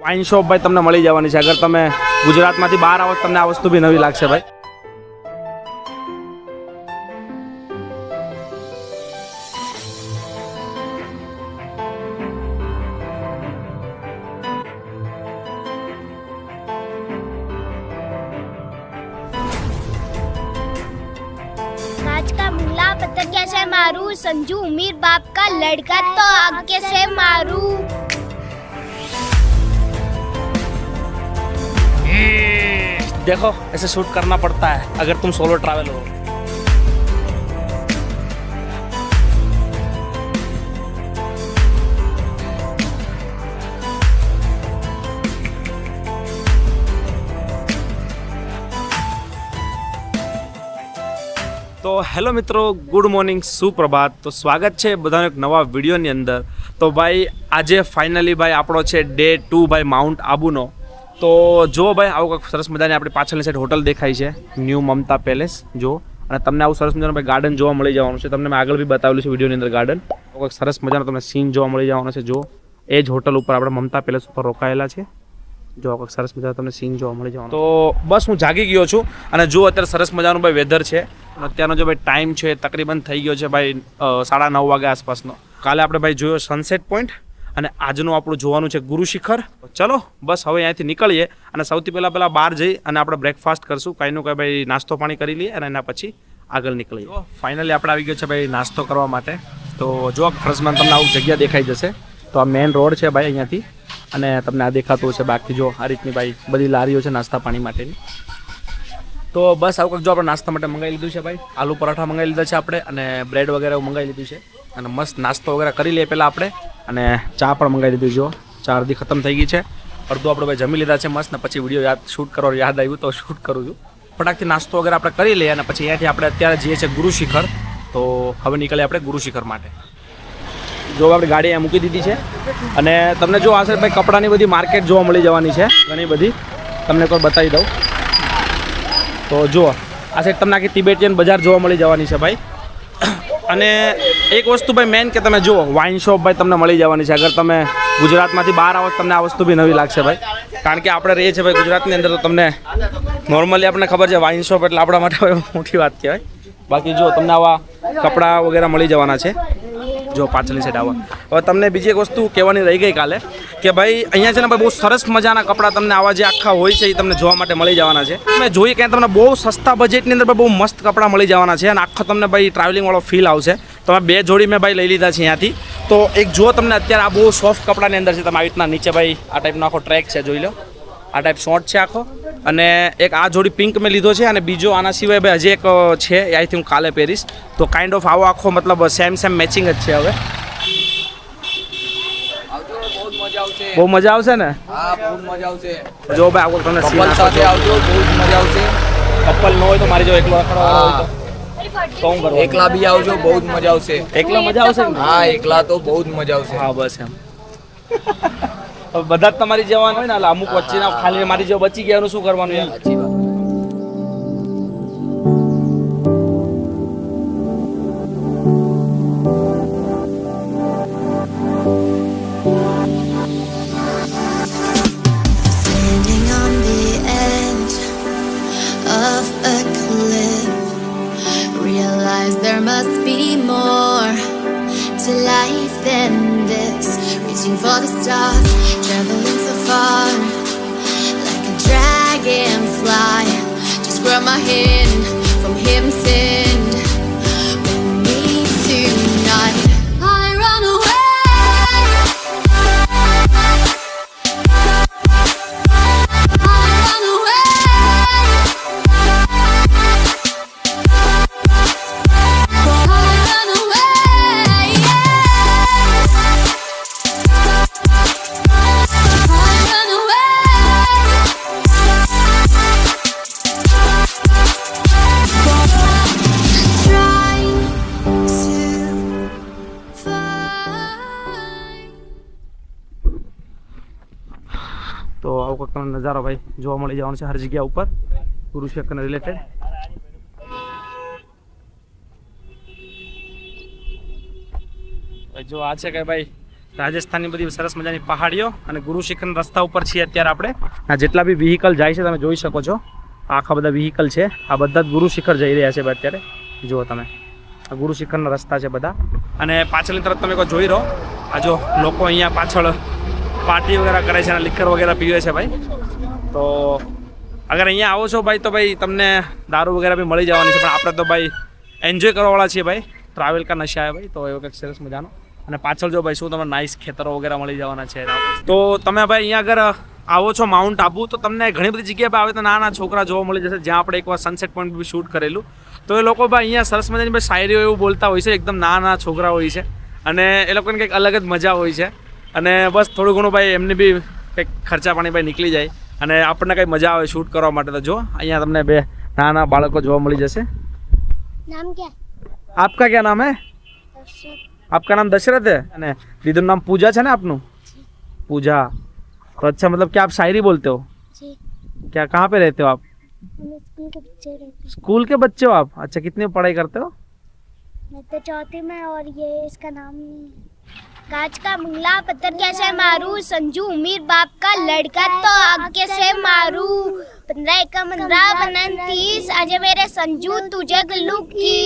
Wine shop ભાઈ તમને મળી જવાની છે. અગર તમે ગુજરાતમાંથી બહાર આવો તમને આ વસ્તુ બી નવી લાગશે ભાઈ. आज का मुल्ला पतंगिया से मारू, संजू उमीर बाप का लड़का तो आगे से मारू. देखो ऐसे शूट करना पड़ता है अगर तुम सोलो ट्रैवल हो. તો હેલો મિત્રો, ગુડ મોર્નિંગ, સુપ્રભાત. તો સ્વાગત છે બધાનો એક નવા વિડીયોની અંદર. તો ભાઈ આજે ફાઇનલી ભાઈ આપણો છે ડે 2 ભાઈ માઉન્ટ આબુનો. તો જો ભાઈ આવું કંઈક સરસ મજાની આપણી પાછળની સાઈડ હોટલ દેખાય છે, ન્યૂ મમતા પેલેસ. જો અને તમને આવું સરસ મજાનું ભાઈ ગાર્ડન જોવા મળી જવાનું છે. તમને મેં આગળ બી બતાવેલું છે વિડીયોની અંદર ગાર્ડન. કંઈક સરસ મજાનો તમને સીન જોવા મળી જવાનો છે. જો એ જ હોટલ ઉપર આપણે મમતા પેલેસ ઉપર રોકાયેલા છે. જો કંઈક સરસ મજાનો તમને સીન જોવા મળી જવાનો. તો બસ હું જાગી ગયો છું અને જો અત્યારે સરસ મજાનું ભાઈ વેધર છે. અત્યારનો જો ભાઈ ટાઈમ છે તકરીબન થઈ ગયો છે ભાઈ 9:30 વાગ્યા આસપાસનો. કાલે આપણે ભાઈ જોયો સનસેટ પોઈન્ટ અને આજનું આપણું જોવાનું છે ગુરુ શિખર. ચલો બસ હવે અહીંયાથી નીકળીએ અને સૌથી પહેલાં બહાર જઈ અને આપણે બ્રેકફાસ્ટ કરશું. કાંઈનું કાંઈ ભાઈ નાસ્તો પાણી કરી લઈએ અને એના પછી આગળ નીકળીએ. ફાઇનલી આપણે આવી ગયો છે ભાઈ નાસ્તો કરવા માટે. તો જો ફ્રન્ટમાં તમને આવું જગ્યા દેખાઈ જશે. તો આ મેઇન રોડ છે ભાઈ અહીંયાથી અને તમને આ દેખાતું હશે. બાકી જો આ રીતની ભાઈ બધી લારીઓ છે નાસ્તા પાણી માટેની. તો બસ આવું કંઈક જો આપણે નાસ્તા માટે મંગાવી લીધું છે ભાઈ. આલુ પરાઠા મંગાવી લીધા છે આપણે અને બ્રેડ વગેરે મંગાવી લીધું છે અને મસ્ત નાસ્તો વગેરે કરી લઈએ પહેલાં આપણે. અને ચા પણ મંગાવી લીધું. જો ચા અડધી ખતમ થઈ ગઈ છે, અડધું આપણે ભાઈ જમી લીધા છે મસ્ત. ને પછી વિડીયો શૂટ કરવાનું યાદ આવ્યું તો શૂટ કરું છું. ફટાકથી નાસ્તો વગેરે આપણે કરી લઈએ અને પછી અહીંયાથી આપણે અત્યારે જઈએ છીએ ગુરુ શિખર. તો હવે નીકળીએ આપણે ગુરુ શિખર માટે. જો આપણે ગાડી અહીંયા મૂકી દીધી છે અને તમને જો આ સાઈડ ભાઈ કપડાની બધી માર્કેટ જોવા મળી જવાની છે ઘણી બધી. તમને કોઈ બતાવી દઉં તો જુઓ આ સાઈડ તમને આખી તિબેટિયન બજાર જોવા મળી જવાની છે ભાઈ. અને એક વસ્તુ ભાઈ મેન કે તમે જુઓ વાઇન શોપ ભાઈ તમને મળી જવાની છે. અગર તમે ગુજરાતમાંથી બહાર આવો તમને આ વસ્તુ બી નવી લાગશે ભાઈ. કારણ કે આપણે રહીએ છીએ ભાઈ ગુજરાતની અંદર. તો તમને નોર્મલી આપણને ખબર છે વાઇન શોપ એટલે આપણા માટે મોટી વાત કહેવાય. બાકી જો તમને આવા કપડાં વગેરે મળી જવાના છે. જો પાછળની સાઈડ આવા. હવે તમને બીજી એક વસ્તુ કહેવાની રહી ગઈ કાલે કે ભાઈ અહીંયા છે ને ભાઈ બહુ સરસ મજાના કપડાં તમને આવા જે આખા હોય છે એ તમને જોવા માટે મળી જવાના છે. તમે જોઈએ કે તમને બહુ સસ્તા બજેટની અંદર બહુ મસ્ત કપડાં મળી જવાના છે અને આખો તમને ભાઈ ટ્રાવેલિંગવાળો ફીલ આવશે. તમે 2 જોડી મેં ભાઈ લઈ લીધા છે અહીંયાથી. તો એક જો તમને અત્યારે આ બહુ સોફ્ટ કપડાની અંદર છે. તમે આવી રીતના નીચે ભાઈ આ ટાઈપનો આખો ટ્રેક છે જોઈ લો. આ ટાઈપ શોર્ટ છે આખો. અને એક આ જોડી પિંક મેં લીધો છે અને બીજો આના સિવાય ભાઈ હજી એક છે એ આઈ થિંક કાલે પહેરીશ. તો કાઇન્ડ ઓફ આવો આખો મતલબ સેમ મેચિંગ જ છે. હવે બહુ મજા આવશે ને? હા, બહુ મજા આવશે. જો ભાઈ આવો તમને કપલ સાથે આવજો, બહુ જ મજા આવશે. કપલ ન હોય તો મારી જો એકલો રખડવાનો હોય તો હું કરું? એકલા બી આવજો, બહુ જ મજા આવશે. એકલા મજા આવશે ને? હા, એકલા તો બહુ જ મજા આવશે. હા બસ એમ. હવે બધા જ તમારી જવાન હોય ને એટલે અમુક વચ્ચેના ખાલી મારી જેવો બચી ગયા એનું શું કરવાનું યાર? સાચી વાત. Standing on the edge of a cliff, realize there must be more to life than this. Reaching for the stars, traveling so far, like a dragonfly. Just grab my hand from him, send with me tonight. I run away. તો આવો કંઈક તમને નજારો ભાઈ જોવા મળી જવાનો છે હર જગ્યા ઉપર ગુરુ શિખરને રિલેટેડ. જો આ છે કે ભાઈ રાજસ્થાનની બધી સરસ મજાની પહાડીઓ અને ગુરુ શિખરના રસ્તા ઉપર છીએ અત્યારે આપણે. આ જેટલા બી વ્હીકલ જાય છે તમે જોઈ શકો છો. આખા બધા વ્હીકલ છે, આ બધા જ ગુરુ શિખર જઈ રહ્યા છે અત્યારે. જુઓ તમે, આ ગુરુ શિખરના રસ્તા છે બધા. અને પાછળની તરફ તમે જોઈ રહો, આ જો લોકો અહીંયા પાછળ પાર્ટી વગેરે કરે છે અને લિકર વગેરે પીવે છે ભાઈ. તો અગર અહીંયા આવો છો ભાઈ તો ભાઈ તમને દારૂ વગેરે બી મળી જવાની છે, પણ આપણે તો ભાઈ એન્જોય કરવાવાળા છીએ ભાઈ. ટ્રાવેલ કા નશા હે ભાઈ, તો એવો કંઈક સરસ મજાનો. અને પાછળ જો ભાઈ શું તમને નાઇસ ખેતરો વગેરે મળી જવાના છે. તો તમે ભાઈ અહીંયા અગર આવો છો માઉન્ટ આબુ, તો તમને ઘણી બધી જગ્યાએ આવે તો નાના છોકરા જોવા મળી જશે, જ્યાં આપણે એકવાર સનસેટ પોઈન્ટ બી શૂટ કરેલું. તો એ લોકો ભાઈ અહીંયા સરસ મજાની ભાઈ શાયરીઓ એવું બોલતા હોય છે, એકદમ નાના છોકરા હોય છે, અને એ લોકોને કંઈક અલગ જ મજા હોય છે. અને બસ થોડું ઘણું ભાઈ એમને બી કંઈક ખર્ચા પાણી ભાઈ નીકળી જાય અને આપણને કંઈ મજા આવે શૂટ કરવા માટે. તો જો અહીંયા તમને બે નાના બાળકો જોવા મળી જશે. नाम क्या? આપકા ક્યાં નામ હે? आपका नाम दशरथ है અને दीदी नाम पूजा है ना आपनु? पूजा. तो अच्छा, मतलब क्या आप शायरी बोलते हो? जी, क्या कहाँ पे रहते हो आप? मैं स्कूल के बच्चे रहते हैं। स्कूल के बच्चे हो आप? अच्छा, कितनी पढ़ाई करते हो? मैं तो चौथी में, और ये इसका नाम कांच का मंगला पत्थर कैसे मारू, संजू उमीर बाप का लड़का तो आगे से मारू, 15 का 15 बनन 30, आज मेरे संजू तुझे गल्लू की।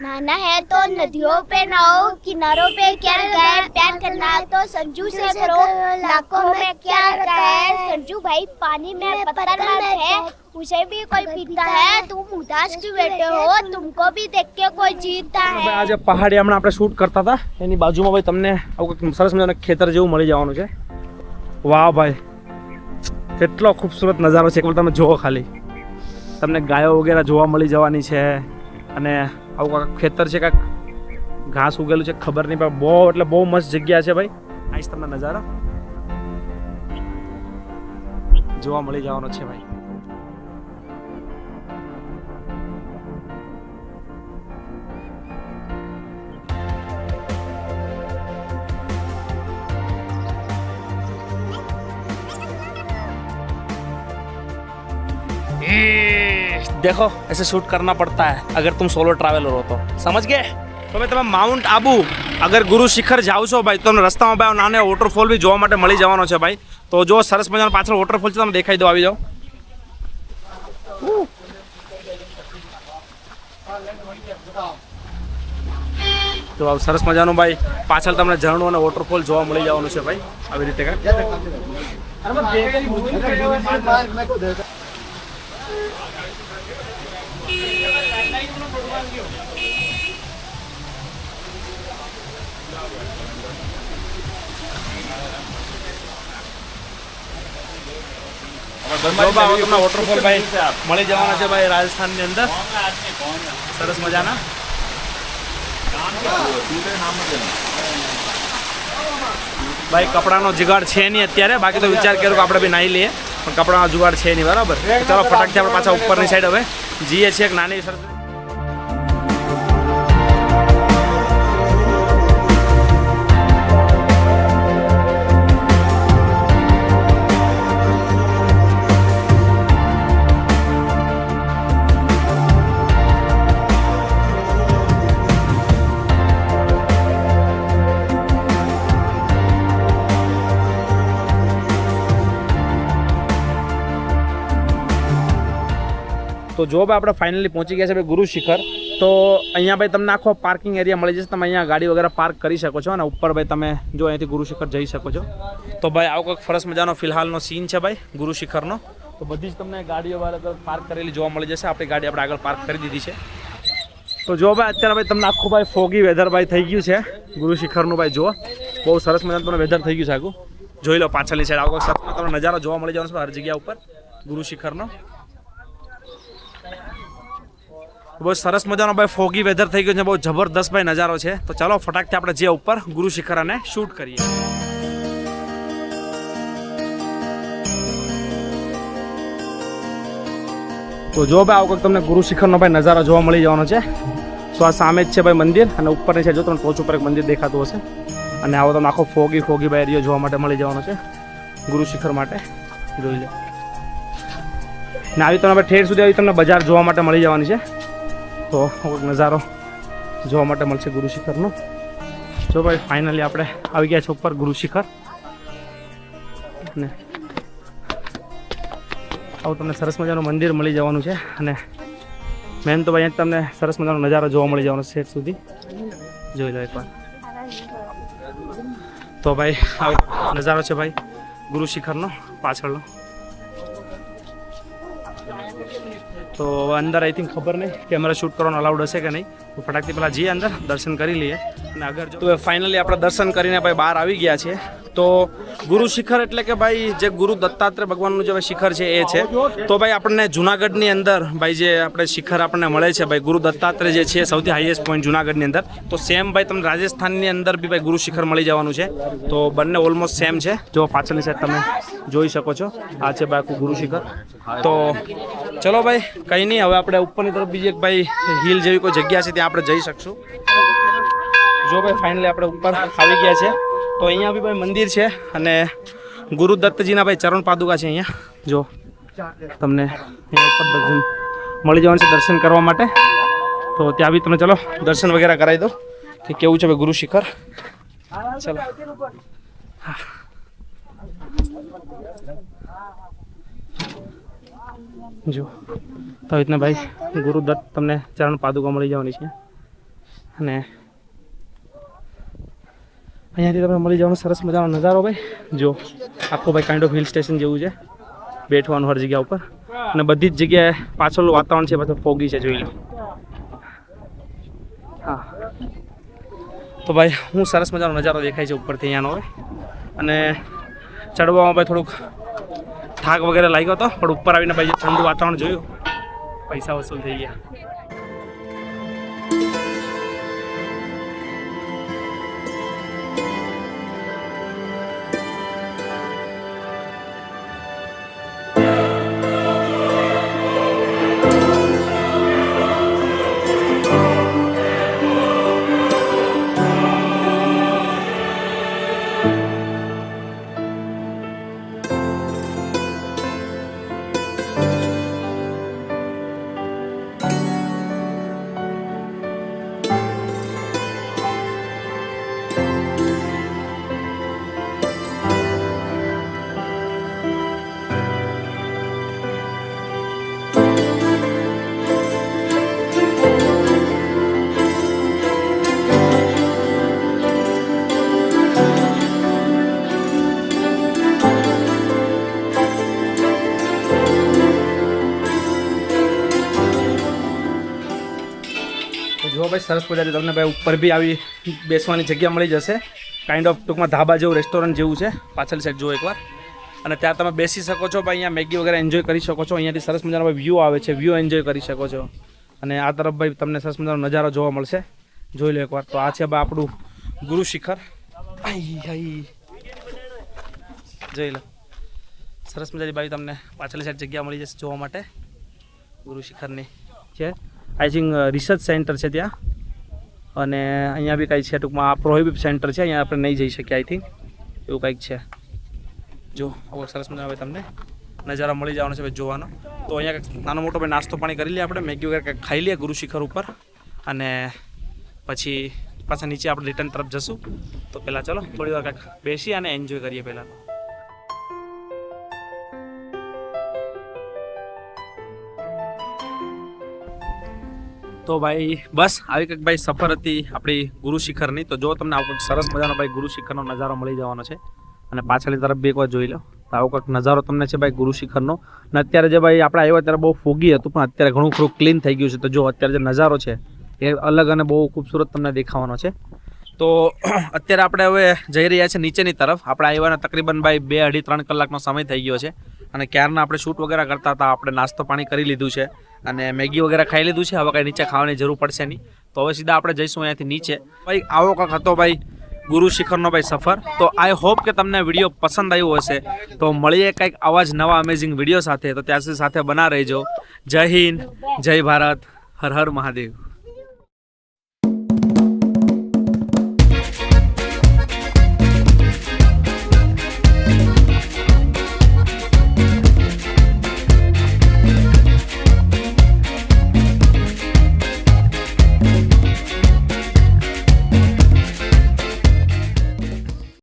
नाना है तो नदियों पे नाओ, किनारों पे क्या गए, प्यार करना तो संजू से करो, लाखों में क्या है, संजू भाई पानी में पत्थर मत है, उसे भी कोई पीता है, तुम उदास क्यों बैठे हो, तुमको भी देख के कोई जीता है। આજે પહાડી હમણાં આપણે શૂટ કરતા હતા, એની બાજુમાં ભાઈ તમને આવું કંઈક સરસ મજાનું ખેતર જેવું મળી જવાનું છે. વાહ ભાઈ, કેટલો ખૂબસૂરત નજારો છે, એકવાર તમે જુઓ ખાલી. તમને ગાયો વગેરે જોવા મળી જવાની છે, અને આવું કાંઈક ખેતર છે, કાંઈક ઘાસ ઉગેલું છે, ખબર નહીં, પણ બહુ એટલે બહુ મસ્ત જગ્યા છે ભાઈ. આઈશ તમને નજારો જોવા મળી જવાનો છે ભાઈ. देखो ऐसे शूट करना पड़ता है अगर तुम सोलो ट्रैवलर हो तो, समझ गए? તો ભાઈ તમે માઉન્ટ આબુ અગર ગુરુ શિખર જાઓ છો ભાઈ, તો તમને રસ્તામાં ભાઈ નાનો વોટરફોલ બી જોવા માટે મળી જવાનો છે ભાઈ. તો જો સરસ મજાનો પાછળ વોટરફોલ છે, તમે દેખાઈ દો, આવી જાઓ. તો સરસ મજાનું ભાઈ પાછળ તમને ઝરણું અને વોટરફોલ જોવા મળી જવાનું છે ભાઈ, આવી રીતે કાંઈ. તમને વોટરફોલ ભાઈ મળી જવાના છે ભાઈ રાજસ્થાનની અંદર, સરસ મજાના. ભાઈ કપડાનો જુગાડ છે નહીં અત્યારે, બાકી તો વિચાર કર્યો કે આપણે બી નાહી લઈએ, પણ કપડાનો જુગાડ છે નહીં, બરાબર. ચાલો ફટાકથી આપણે પાછા ઉપરની સાઈડ હવે જઈએ છીએ એક નાની સરસ. તો જો ભાઈ આપણે ફાઇનલી પહોંચી ગયા છે ભાઈ ગુરુ શિખર. તો અહીંયા ભાઈ તમને આખો પાર્કિંગ એરિયા મળી જશે, તમે અહીંયા ગાડી વગેરે પાર્ક કરી શકો છો, અને ઉપર ભાઈ તમે જો અહીંથી ગુરુ શિખર જઈ શકો છો. તો ભાઈ આવો કંઈક સરસ મજાનો ફિલહાલનો સીન છે ભાઈ ગુરુ શિખરનો. તો બધી જ તમને ગાડીઓ પાર્ક કરેલી જોવા મળી જશે. આપણી ગાડી આપણે આગળ પાર્ક કરી દીધી છે. તો જો ભાઈ અત્યારે ભાઈ તમને આખું ભાઈ ફોગી વેધર ભાઈ થઈ ગયું છે ગુરુ શિખરનું. ભાઈ જુઓ બહુ સરસ મજાનું તમને વેધર થઈ ગયું છે આખું. જોઈ લો પાછળની સાઈડ આવો સરસ તમને નજારો જોવા મળી જવાનો છે હર જગ્યા ઉપર ગુરુ શિખરનો. બહુ સરસ મજાનો ભાઈ ફોગી વેધર થઈ ગયું છે, બહુ જબરદસ્ત ભાઈ નજારો છે. તો ચાલો ફટાકથી આપણે જે ઉપર ગુરુ શિખર અને શૂટ કરીએ. તો જો ભાઈ આવો કંઈક તમને ગુરુ શિખરનો ભાઈ નજારો જોવા મળી જવાનો છે. તો આ સામે જ છે ભાઈ મંદિર, અને ઉપરની સાઈડ જો તમને ટોચ ઉપર એક મંદિર દેખાતું હશે, અને આવો તમને આખો ફોગી ભાઈ એરિયો જોવા માટે મળી જવાનો છે ગુરુ શિખર માટે. જોઈ લો ને આવી તમને ઠેર સુધી આવી તમને બજાર જોવા માટે મળી જવાની છે. તો નજારો જોવા માટે મળશે ગુરુ શિખરનો. જો ભાઈ ફાઇનલી આપણે આવી ગયા છે ઉપર ગુરુ શિખર અને આવું તમને સરસ મજાનું મંદિર મળી જવાનું છે અને મેન તો ભાઈ તમને સરસ મજાનો નજારો જોવા મળી જવાનો છે સુધી જોઈ લો એકવાર. તો ભાઈ આ નજારો છે ભાઈ ગુરુ શિખરનો પાછળનો. તો અંદર આઈ થિંક ખબર નહીં કેમેરા શૂટ કરવાનો અલાઉડ હશે કે નહીં, તો ફટાકથી પહેલાં જઈએ અંદર દર્શન કરી લઈએ. અને અગર જો ફાઇનલી આપણે દર્શન કરીને ભાઈ બહાર આવી ગયા છીએ. તો ગુરુ શિખર એટલે કે ભાઈ જે ગુરુ દત્તાત્રેય ભગવાનનું જે શિખર છે એ છે. તો ભાઈ આપણને જુનાગઢની અંદર ભાઈ જે આપણે શિખર આપણને મળે છે ભાઈ ગુરુ દત્તાત્રેય જે છે સૌથી હાઈએસ્ટ પોઈન્ટ જુનાગઢની અંદર, તો સેમ ભાઈ તમને રાજસ્થાનની અંદર બી ભાઈ ગુરુ શિખર મળી જવાનું છે. તો બંને ઓલમોસ્ટ સેમ છે. જો પાછળની સાઈડ તમે જોઈ શકો છો આ છે ભાઈ આખું ગુરુ શિખર. તો ચલો ભાઈ કંઈ નહીં, હવે આપણે ઉપરની તરફ બીજી એક ભાઈ હિલ જેવી કોઈ જગ્યા છે ત્યાં આપણે જઈ શકશું. જો ભાઈ ફાઇનલી આપણે ઉપર આવી ગયા છે. તો અહીંયા બી ભાઈ મંદિર છે અને ગુરુ દત્તજીના ભાઈ ચરણ પાદુકા છે અહીંયા. જો તમને અહીંયા ઉપર દર્શન મળી જવાનું છે દર્શન કરવા માટે. તો ત્યાં બી તમે ચલો દર્શન વગેરે કરાવી દો કે કેવું છે ભાઈ ગુરુ શિખર. ચલો જો તો રીતના ભાઈ ગુરુદત્ત તમને ચરણ પાદુકા મળી જવાની છે અને અહીંયાથી તમને મળી જવાનો સરસ મજાનો નજારો ભાઈ. જો આખો ભાઈ કાઇન્ડ ઓફ હિલ સ્ટેશન જેવું છે, બેઠવાનું હર જગ્યા ઉપર અને બધી જ જગ્યાએ પાછળનું વાતાવરણ છે પાછું ફોગી છે, જોઈ લો. હા તો ભાઈ હું સરસ મજાનો નજારો દેખાય છે ઉપરથી અહીંયાનો હવે. અને ચડવામાં ભાઈ થોડુંક થાક વગેરે લાગ્યો હતો, પણ ઉપર આવીને ભાઈ ઠંડુ વાતાવરણ જોયું, પૈસા વસૂલ થઈ ગયા. જો ભાઈ સરસ મજાની તમને ભાઈ ઉપર બી આવી બેસવાની જગ્યા મળી જશે. કાઇન્ડ ઓફ ટૂંકમાં ધાબા જેવું રેસ્ટોરન્ટ જેવું છે. પાછળ સાઈડ જો એકવાર, અને ત્યાં તમે બેસી શકો છો ભાઈ. અહીંયા મેગી વગેરે એન્જોય કરી શકો છો. અહીંયાથી સરસ મજાનો ભાઈ વ્યૂ આવે છે, વ્યૂ એન્જોય કરી શકો છો. અને આ તરફ ભાઈ તમને સરસ મજાનો નજારો જોવા મળશે, જોઈ લો એકવાર. તો આ છે ભાઈ આપણું ગુરુ શિખર. જોઈ લો સરસ મજાની ભાઈ તમને પાછળની સાઈડ જગ્યા મળી જશે જોવા માટે. ગુરુ શિખરની છે આઈ થિંક રિસર્ચ સેન્ટર છે ત્યાં, અને અહીંયા બી કંઈ છે ટૂંકમાં પ્રોહિબિટ સેન્ટર છે, અહીંયા આપણે નહીં જઈ શકીએ આઈ થિંક, એવું કંઈક છે. જો આવો સરસ મજા આવે તમને નજારા મળી જવાનો છે ભાઈ જોવાનો. તો અહીંયા કંઈક નાનો મોટો ભાઈ નાસ્તો પાણી કરી લઈએ આપણે, મેગી વગેરે કંઈક ખાઈ લઈએ ગુરુ શિખર ઉપર, અને પછી પાછા નીચે આપણે રિટર્ન તરફ જશું. તો પહેલાં ચલો થોડી વાર કંઈક બેસી અને એન્જોય કરીએ પહેલાં. તો ભાઈ બસ આવી કંઈક ભાઈ સફર હતી આપણી ગુરુ શિખરની. તો જો તમને આવો કંઈક સરસ મજાનો ભાઈ ગુરુ શિખરનો નજારો મળી જવાનો છે, અને પાછળની તરફ બી એકવાર જોઈ લો. તો આવો કંઈક નજારો તમને છે ભાઈ ગુરુ શિખરનો. અને અત્યારે જે ભાઈ આપણે આવ્યા ત્યારે બહુ ફોગી હતું, પણ અત્યારે ઘણું ખરું ક્લીન થઈ ગયું છે. તો જો અત્યારે જે નજારો છે એ અલગ અને બહુ ખૂબસૂરત તમને દેખાવાનો છે. તો અત્યારે આપણે હવે જઈ રહ્યા છીએ નીચેની તરફ. આપણે આવ્યાને તકરીબન ભાઈ 2-2.5-3 કલાકનો સમય થઈ ગયો છે, અને ક્યારના આપણે શૂટ વગેરે કરતા હતા. આપણે નાસ્તો પાણી કરી લીધું છે અને મેગી વગેરે ખાઈ લીધું છે. હવે કંઈ નીચે ખાવાની જરૂર પડશે નહીં. તો હવે સીધા આપણે જઈશું અહીંયાથી નીચે. ભાઈ આવો કંઈક હતો ભાઈ ગુરુ શિખરનો ભાઈ સફર. તો આઈ હોપ કે તમને વિડીયો પસંદ આવ્યો હશે. તો મળીએ કંઈક આવા જ નવા અમેઝિંગ વિડીયો સાથે. તો ત્યાં સુધી સાથે બના રહેજો. જય હિન્દ, જય ભારત, હર હર મહાદેવ.